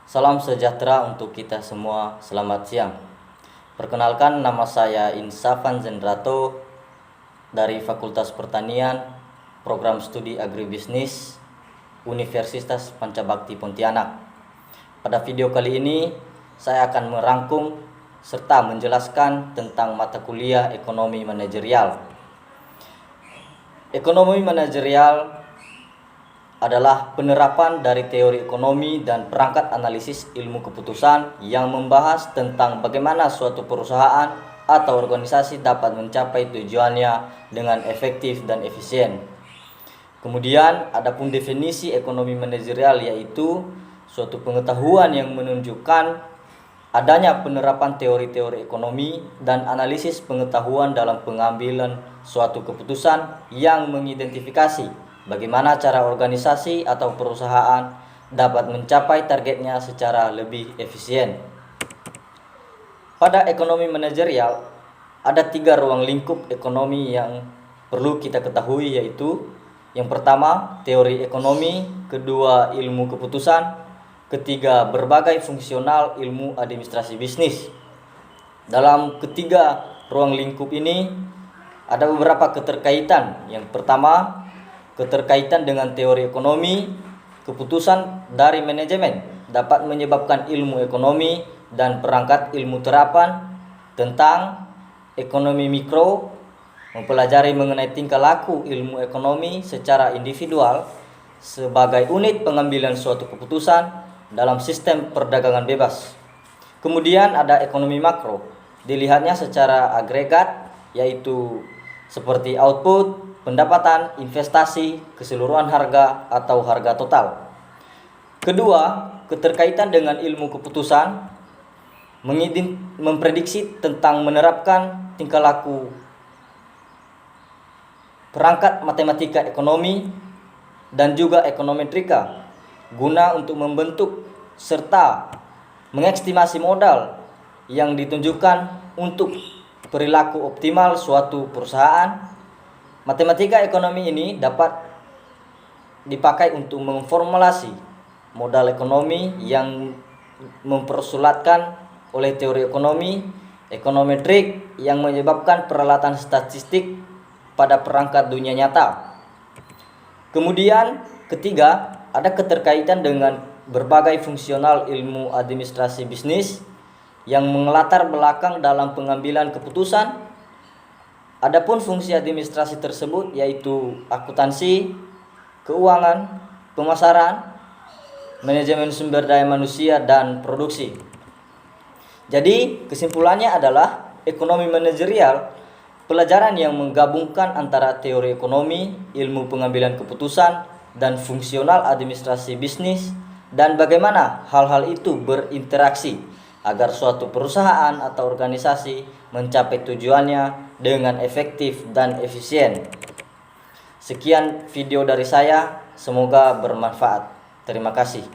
Salam sejahtera untuk kita semua, selamat siang. Perkenalkan, nama saya Insafan Zendrato dari Fakultas Pertanian, Program Studi Agribisnis, Universitas Pancabakti Pontianak. Pada video kali ini, saya akan merangkum serta menjelaskan tentang mata kuliah Ekonomi Manajerial. Ekonomi manajerial adalah penerapan dari teori ekonomi dan perangkat analisis ilmu keputusan yang membahas tentang bagaimana suatu perusahaan atau organisasi dapat mencapai tujuannya dengan efektif dan efisien. Kemudian adapun definisi ekonomi manajerial, yaitu suatu pengetahuan yang menunjukkan adanya penerapan teori-teori ekonomi dan analisis pengetahuan dalam pengambilan suatu keputusan yang mengidentifikasi bagaimana cara organisasi atau perusahaan dapat mencapai targetnya secara lebih efisien. Pada ekonomi manajerial, ada 3 ruang lingkup ekonomi yang perlu kita ketahui, yaitu yang pertama, teori ekonomi; kedua, ilmu keputusan; ketiga, berbagai fungsional ilmu administrasi bisnis. Dalam ketiga ruang lingkup ini ada beberapa keterkaitan. Yang pertama, keterkaitan dengan teori ekonomi. Keputusan dari manajemen dapat menyebabkan ilmu ekonomi dan perangkat ilmu terapan tentang ekonomi mikro, mempelajari mengenai tingkah laku ilmu ekonomi secara individual sebagai unit pengambilan suatu keputusan dalam sistem perdagangan bebas. Kemudian ada ekonomi makro, dilihatnya secara agregat, yaitu seperti output, pendapatan, investasi, keseluruhan harga atau harga total. Kedua, keterkaitan dengan ilmu keputusan memprediksi tentang menerapkan tingkah laku perangkat matematika ekonomi dan juga ekonometrika guna untuk membentuk serta mengestimasi modal yang ditunjukkan untuk perilaku optimal suatu perusahaan. Matematika ekonomi ini dapat dipakai untuk memformulasi modal ekonomi yang mempersulatkan oleh teori ekonomi, ekonometrik yang menyebabkan peralatan statistik pada perangkat dunia nyata. Kemudian ketiga, ada keterkaitan dengan berbagai fungsional ilmu administrasi bisnis yang mengelatar belakang dalam pengambilan keputusan. Adapun fungsi administrasi tersebut yaitu akuntansi, keuangan, pemasaran, manajemen sumber daya manusia, dan produksi. Jadi kesimpulannya adalah ekonomi manajerial pelajaran yang menggabungkan antara teori ekonomi, ilmu pengambilan keputusan, dan fungsional administrasi bisnis, dan bagaimana hal-hal itu berinteraksi agar suatu perusahaan atau organisasi mencapai tujuannya dengan efektif dan efisien. Sekian video dari saya, semoga bermanfaat. Terima kasih.